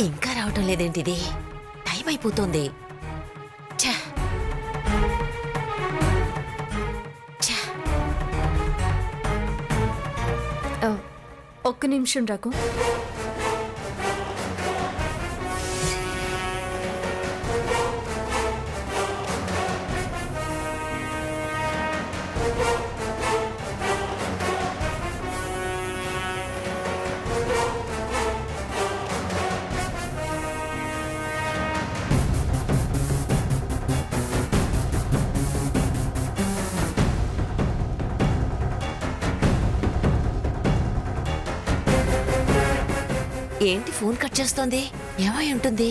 ఇంకా రావటం లేదేంటిది? టైం అయిపోతుంది. ఛ! ఛ! ఒక్క నిమిషం రాకు. ఏంటి ఫోన్ కట్ చేస్తోంది? ఏమై ఉంటుంది?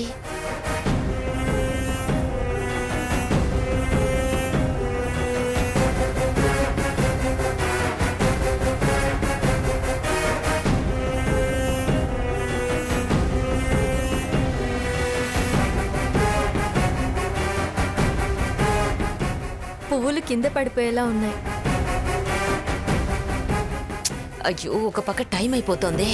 పువ్వులు కింద పడిపోయేలా ఉన్నాయి. అయ్యో, ఒక పక్క టైం అయిపోతోంది.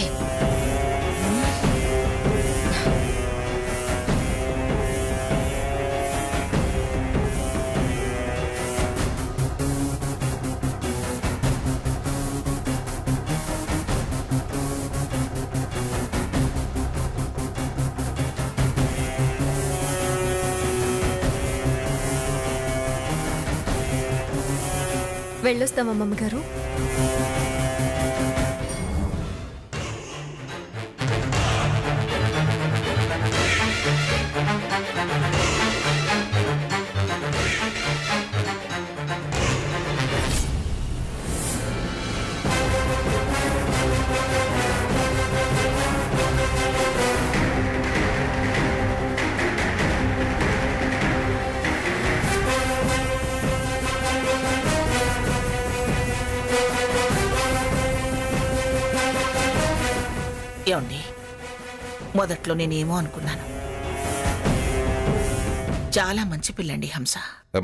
వెళ్ళొస్తామా అమ్మగారు? ఏమండి, మొదట్లో నేనేమో అనుకున్నాను. చాలా మంచి పిల్లండి హంస.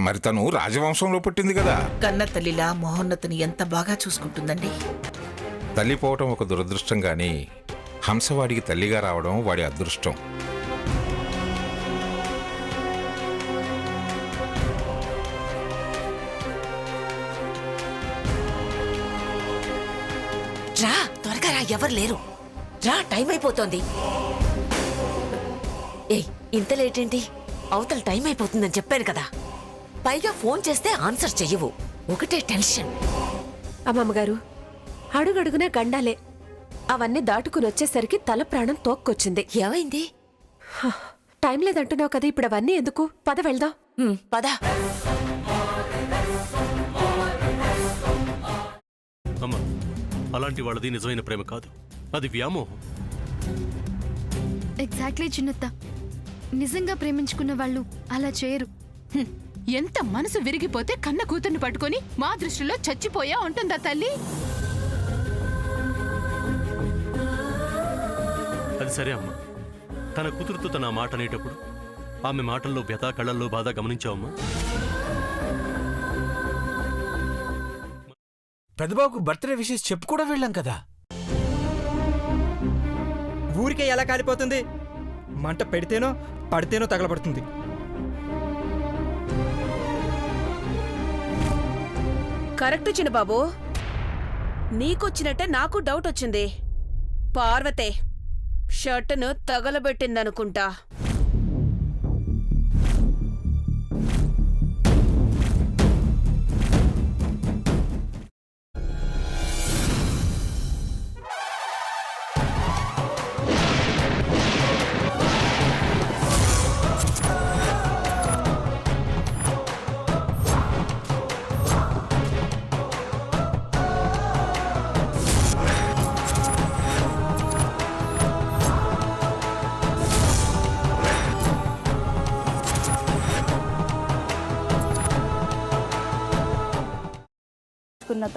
మరి తను రాజవంశంలో పుట్టింది కదా. కన్న తల్లిలా మహోన్నతిని ఎంత బాగా చూసుకుంటుందండి. తల్లి పోవటం ఒక దురదృష్టం గాని హంస వాడికి తల్లిగా రావడం వాడి అదృష్టం. రా, త్వరగా రా, ఎవరు లేరు. రా, టైం అయిపోతోంది. ఏయ్, ఇంత లేట్ ఏంటి? అవతల టైం అయిపోతుందని చెప్పాను కదా. పైగా ఫోన్ చేస్తే ఆన్సర్ చెయ్యవు. ఒకటే టెన్షన్. అమ్మమ్మగారు, అడుగడుగునే గండాలే. అవన్నీ దాటుకుని వచ్చేసరికి తల ప్రాణం తోక్కొచ్చింది. ఏమైంది? టైం లేదంటున్నావు కదా, ఇప్పుడు అవన్నీ ఎందుకు? పద వెళ్దాం. పద. అమ్మా, అలాంటి వాళ్ళది నిజమైన ప్రేమ కాదు, అది వ్యామోహం. ఎగ్జాక్ట్లీ చిన్నత్త. నిజంగా ప్రేమించుకున్న వాళ్ళు అలా చేయరు. ఎంత మనసు విరిగిపోతే కన్న కూతుర్ని పట్టుకొని మా దృష్టిలో చచ్చిపోయా ఉంటుందా తల్లి? అది సరే అమ్మా, తన కూతురుతో తన మాట అనేటప్పుడు ఆమె మాటల్లో వ్యథ, కళ్ళల్లో బాధ గమనించావమ్మా? పెద్దబాబుకు బర్త్డే విషెస్ చెప్పు కూడా వెళ్ళాం కదా. ఊరికే ఎలా కాలిపోతుంది? మంట పెడితేనో పడితేనో తగలబడుతుంది. కరెక్ట్ చిన్నబాబు, నీకొచ్చినట్టే నాకు డౌట్ వచ్చింది. పార్వతే షర్టును తగలబెట్టిందనుకుంటా.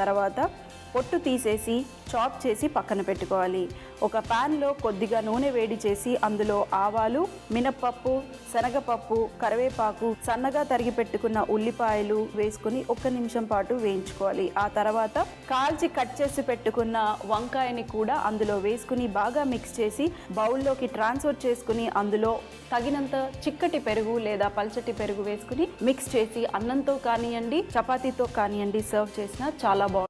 తర్వాత పొట్టు తీసేసి చాప్ చేసి పక్కన పెట్టుకోవాలి. ఒక ప్యాన్లో కొద్దిగా నూనె వేడి చేసి అందులో ఆవాలు, మినప్పప్పు, శనగపప్పు, కరివేపాకు, సన్నగా తరిగి పెట్టుకున్న ఉల్లిపాయలు వేసుకుని 1 నిమిషం పాటు వేయించుకోవాలి. ఆ తర్వాత కాల్చి కట్ చేసి పెట్టుకున్న వంకాయని కూడా అందులో వేసుకుని బాగా మిక్స్ చేసి బౌల్లోకి ట్రాన్స్ఫర్ చేసుకుని అందులో తగినంత చిక్కటి పెరుగు లేదా పల్చటి పెరుగు వేసుకుని మిక్స్ చేసి అన్నంతో కానివ్వండి, చపాతీతో కానివ్వండి సర్వ్ చేసినా చాలా బాగుంటుంది.